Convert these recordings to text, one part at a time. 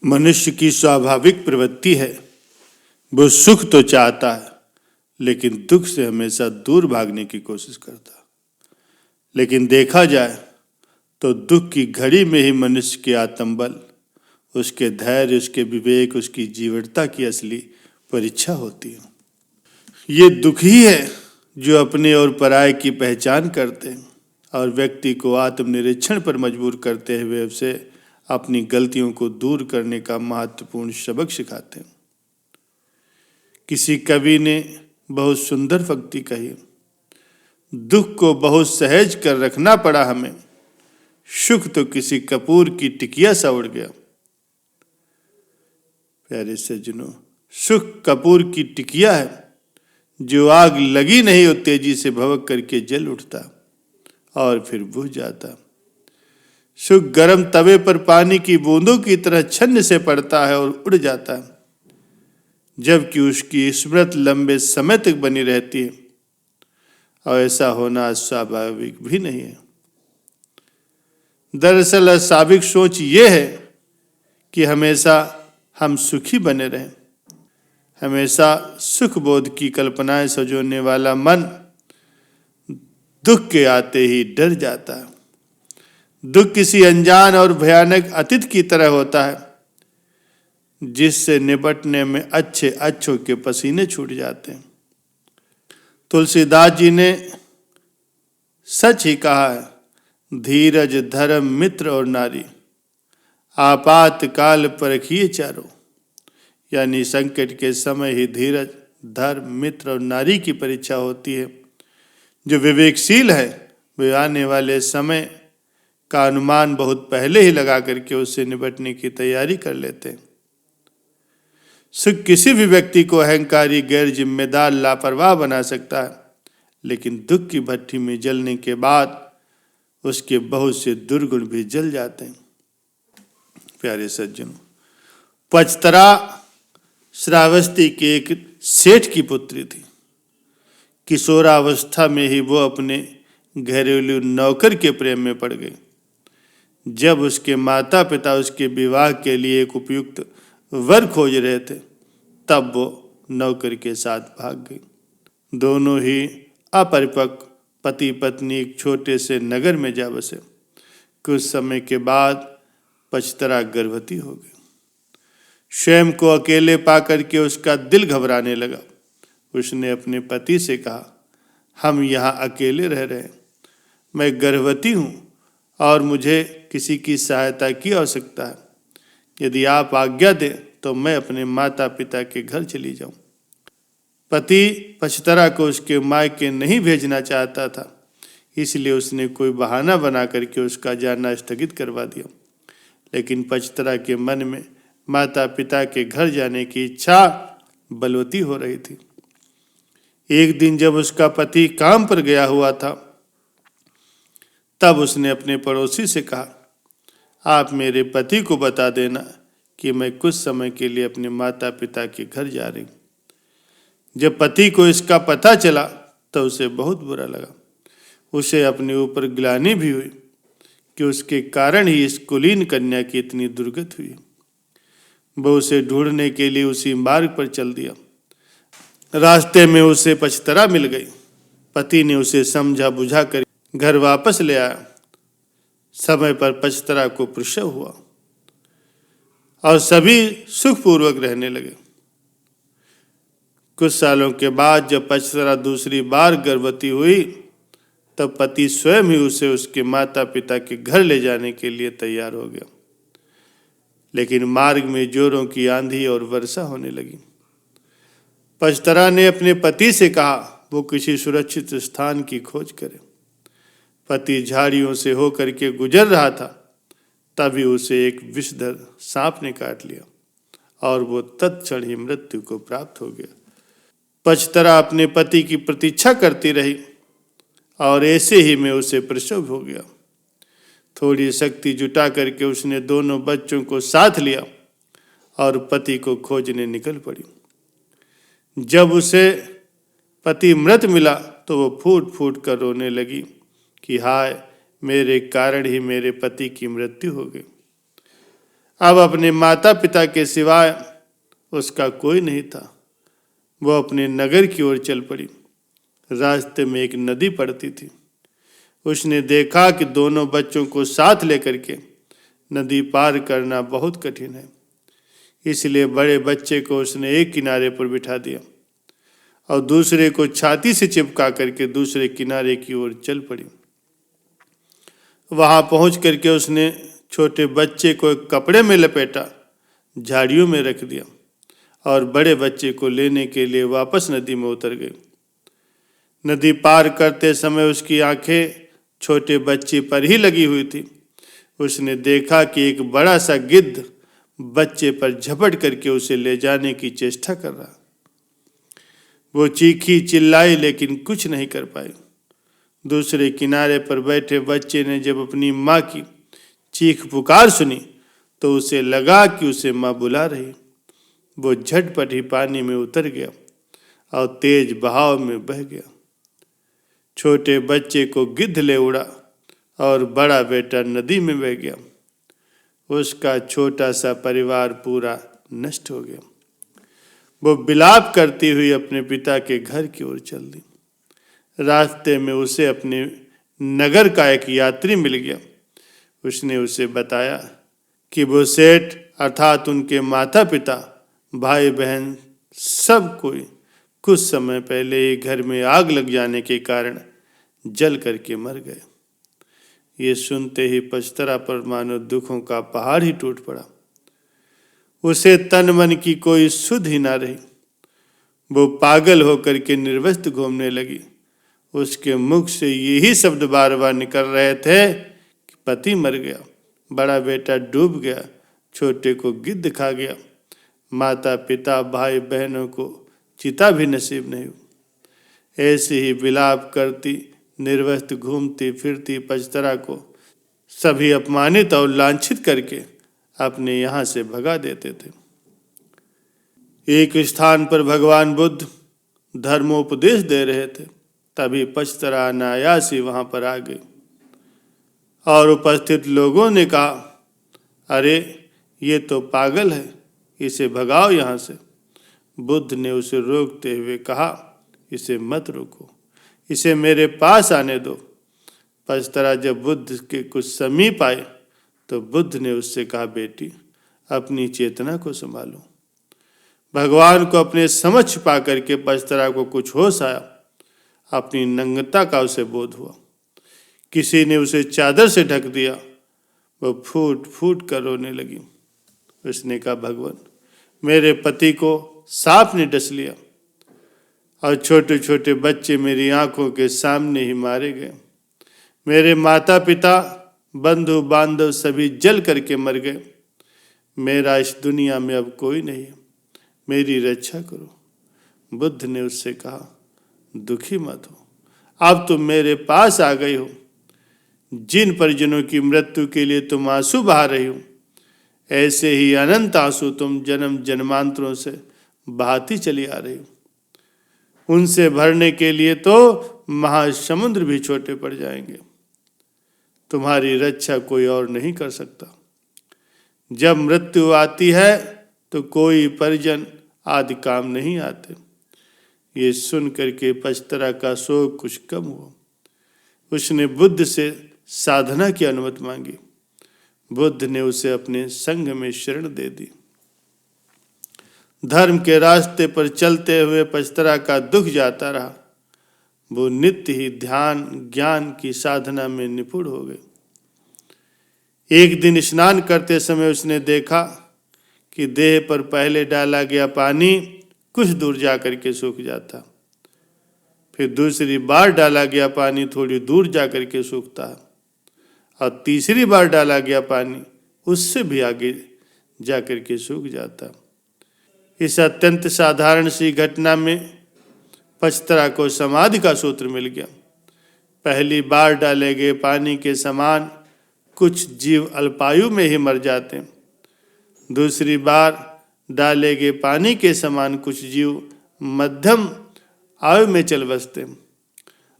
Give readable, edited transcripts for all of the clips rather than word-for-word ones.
मनुष्य की स्वाभाविक प्रवृत्ति है, वो सुख तो चाहता है लेकिन दुख से हमेशा दूर भागने की कोशिश करता है। लेकिन देखा जाए तो दुख की घड़ी में ही मनुष्य के आत्मबल, उसके धैर्य, उसके विवेक, उसकी जीवटता की असली परीक्षा होती है। ये दुख ही है जो अपने और पराये की पहचान करते हैं और व्यक्ति को आत्मनिरीक्षण पर मजबूर करते हुए उसे अपनी गलतियों को दूर करने का महत्वपूर्ण सबक सिखाते हैं। किसी कवि ने बहुत सुंदर पंक्ति कही, दुख को बहुत सहज कर रखना पड़ा हमें, सुख तो किसी कपूर की टिकिया सा उड़ गया। प्यारे सज्जनों, सुख कपूर की टिकिया है, जो आग लगी नहीं हो तेजी से भभक करके जल उठता और फिर बुझ जाता। सुख गर्म तवे पर पानी की बूंदों की तरह छन्न से पड़ता है और उड़ जाता है, जबकि उसकी स्मृति लंबे समय तक बनी रहती है और ऐसा होना स्वाभाविक भी नहीं है। दरअसल अस्वाभाविक सोच ये है कि हमेशा हम सुखी बने रहें। हमेशा सुख बोध की कल्पनाएं सजोने वाला मन दुख के आते ही डर जाता है। दुख किसी अनजान और भयानक अतीत की तरह होता है, जिससे निपटने में अच्छे अच्छों के पसीने छूट जाते हैं। तुलसीदास जी ने सच ही कहा है, धीरज धर्म मित्र और नारी, आपातकाल परखिए चारों। यानी संकट के समय ही धीरज, धर्म, मित्र और नारी की परीक्षा होती है। जो विवेकशील है वे आने वाले समय का अनुमान बहुत पहले ही लगा करके उससे निपटने की तैयारी कर लेते हैं। सुख किसी भी व्यक्ति को अहंकारी, गैर जिम्मेदार, लापरवाह बना सकता है, लेकिन दुख की भट्ठी में जलने के बाद उसके बहुत से दुर्गुण भी जल जाते हैं। प्यारे सज्जनों, पचतरा श्रावस्ती के एक सेठ की पुत्री थी। किशोरावस्था में ही वो अपने घरेलू नौकर के प्रेम में पड़ गई। जब उसके माता पिता उसके विवाह के लिए एक उपयुक्त वर खोज रहे थे, तब वो नौकर के साथ भाग गई। दोनों ही अपरिपक्व पति पत्नी एक छोटे से नगर में जा बसे। कुछ समय के बाद पचतरा गर्भवती हो गई। स्वयं को अकेले पाकर के उसका दिल घबराने लगा। उसने अपने पति से कहा, हम यहाँ अकेले रह रहे हैं, मैं गर्भवती हूँ और मुझे किसी की सहायता की आवश्यकता है। यदि आप आज्ञा दें तो मैं अपने माता पिता के घर चली जाऊं। पति पचतरा को उसके मायके नहीं भेजना चाहता था, इसलिए उसने कोई बहाना बना करके उसका जाना स्थगित करवा दिया। लेकिन पचतरा के मन में माता पिता के घर जाने की इच्छा बलवती हो रही थी। एक दिन जब उसका पति काम पर गया हुआ था, तब उसने अपने पड़ोसी से कहा, आप मेरे पति को बता देना कि मैं कुछ समय के लिए अपने माता पिता के घर जा रही हूं। जब पति को इसका पता चला तो उसे बहुत बुरा लगा। उसे अपने ऊपर ग्लानि भी हुई कि उसके कारण ही इस कुलीन कन्या की इतनी दुर्गति हुई। वो उसे ढूंढने के लिए उसी मार्ग पर चल दिया। रास्ते में उसे पचतरा मिल गई। पति ने उसे समझा बुझा कर घर वापस ले आया। समय पर पचतरा को प्रसव हुआ और सभी सुखपूर्वक रहने लगे। कुछ सालों के बाद जब पचतरा दूसरी बार गर्भवती हुई, तब पति स्वयं ही उसे उसके माता पिता के घर ले जाने के लिए तैयार हो गया। लेकिन मार्ग में जोरों की आंधी और वर्षा होने लगी। पचतरा ने अपने पति से कहा वो किसी सुरक्षित स्थान की खोज करे। पति झाड़ियों से होकर के गुजर रहा था, तभी उसे एक विषधर सांप ने काट लिया और वो तत्क्षण ही मृत्यु को प्राप्त हो गया। पचतरा अपने पति की प्रतीक्षा करती रही और ऐसे ही में उसे प्रसव हो गया। थोड़ी शक्ति जुटा करके उसने दोनों बच्चों को साथ लिया और पति को खोजने निकल पड़ी। जब उसे पति मृत मिला तो वो फूट फूट कर रोने लगी कि हाय, मेरे कारण ही मेरे पति की मृत्यु हो गई। अब अपने माता पिता के सिवाय उसका कोई नहीं था। वो अपने नगर की ओर चल पड़ी। रास्ते में एक नदी पड़ती थी। उसने देखा कि दोनों बच्चों को साथ लेकर के नदी पार करना बहुत कठिन है, इसलिए बड़े बच्चे को उसने एक किनारे पर बिठा दिया और दूसरे को छाती से चिपका करके दूसरे किनारे की ओर चल पड़ी। वहां पहुंच करके उसने छोटे बच्चे को एक कपड़े में लपेटा, झाड़ियों में रख दिया और बड़े बच्चे को लेने के लिए वापस नदी में उतर गई। नदी पार करते समय उसकी आंखें छोटे बच्चे पर ही लगी हुई थी। उसने देखा कि एक बड़ा सा गिद्ध बच्चे पर झपट करके उसे ले जाने की चेष्टा कर रहा। वो चीखी चिल्लाई लेकिन कुछ नहीं कर पाई। दूसरे किनारे पर बैठे बच्चे ने जब अपनी माँ की चीख पुकार सुनी तो उसे लगा कि उसे माँ बुला रही। वो झटपट ही पानी में उतर गया और तेज बहाव में बह गया। छोटे बच्चे को गिद्ध ले उड़ा और बड़ा बेटा नदी में बह गया। उसका छोटा सा परिवार पूरा नष्ट हो गया। वो विलाप करती हुई अपने पिता के घर की ओर चल दी। रास्ते में उसे अपने नगर का एक यात्री मिल गया। उसने उसे बताया कि वो सेठ अर्थात उनके माता पिता, भाई बहन सब कोई कुछ समय पहले ही घर में आग लग जाने के कारण जल करके मर गए। ये सुनते ही पचतरा पर मानो दुखों का पहाड़ ही टूट पड़ा। उसे तन मन की कोई सुध ही ना रही। वो पागल होकर के निर्वस्त्र घूमने लगी। उसके मुख से यही शब्द बार बार निकल रहे थे कि पति मर गया, बड़ा बेटा डूब गया, छोटे को गिद्ध खा गया, माता पिता भाई बहनों को चिता भी नसीब नहीं हुई। ऐसे ही विलाप करती निर्वस्त्र घूमती फिरती पचतरा को सभी अपमानित और लांछित करके अपने यहाँ से भगा देते थे। एक स्थान पर भगवान बुद्ध धर्मोपदेश दे रहे थे। तभी पचतरा अनायास ही वहां पर आ गई और उपस्थित लोगों ने कहा, अरे ये तो पागल है, इसे भगाओ यहाँ से। बुद्ध ने उसे रोकते हुए कहा, इसे मत रोको, इसे मेरे पास आने दो। पचतरा जब बुद्ध के कुछ समीप आए तो बुद्ध ने उससे कहा, बेटी अपनी चेतना को संभालो। भगवान को अपने समक्ष पा करके पचतरा को कुछ होश आया। अपनी नंगता का उसे बोध हुआ। किसी ने उसे चादर से ढक दिया। वो फूट फूट कर रोने लगी। उसने कहा, भगवान मेरे पति को सांप ने डस लिया और छोटे छोटे बच्चे मेरी आंखों के सामने ही मारे गए। मेरे माता पिता बंधु बांधव सभी जल करके मर गए। मेरा इस दुनिया में अब कोई नहीं है, मेरी रक्षा करो। बुद्ध ने उससे कहा, दुखी मत हो, अब तुम मेरे पास आ गई हो। जिन परिजनों की मृत्यु के लिए तुम आंसू बहा रही हो, ऐसे ही अनंत आंसू तुम जन्म जन्मांतरों से बहाती चली आ रही हो। उनसे भरने के लिए तो महासमुद्र भी छोटे पड़ जाएंगे। तुम्हारी रक्षा कोई और नहीं कर सकता। जब मृत्यु आती है तो कोई परिजन आदि काम नहीं आते। ये सुन करके पचतरा का शोक कुछ कम हुआ। उसने बुद्ध से साधना की अनुमति मांगी। बुद्ध ने उसे अपने संग में शरण दे दी। धर्म के रास्ते पर चलते हुए पचतरा का दुख जाता रहा। वो नित्य ही ध्यान ज्ञान की साधना में निपुण हो गए। एक दिन स्नान करते समय उसने देखा कि देह पर पहले डाला गया पानी कुछ दूर जाकर के सूख जाता, फिर दूसरी बार डाला गया पानी थोड़ी दूर जाकर के सूखता और तीसरी बार डाला गया पानी उससे भी आगे जाकर के सूख जाता। इस अत्यंत साधारण सी घटना में पचतरा को समाधि का सूत्र मिल गया। पहली बार डाले गए पानी के समान कुछ जीव अल्पायु में ही मर जाते, दूसरी बार डाले गए पानी के समान कुछ जीव मध्यम आयु में चल बसते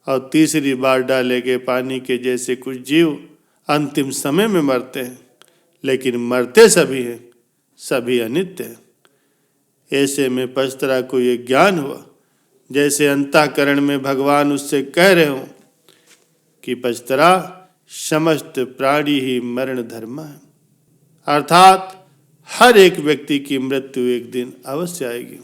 और तीसरी बार डाले गए पानी के जैसे कुछ जीव अंतिम समय में मरते हैं, लेकिन मरते सभी हैं, सभी अनित्य हैं। ऐसे में पचतरा को ये ज्ञान हुआ जैसे अंतःकरण में भगवान उससे कह रहे हों कि पचतरा, समस्त प्राणी ही मरण धर्म है, अर्थात हर एक व्यक्ति की मृत्यु एक दिन अवश्य आएगी।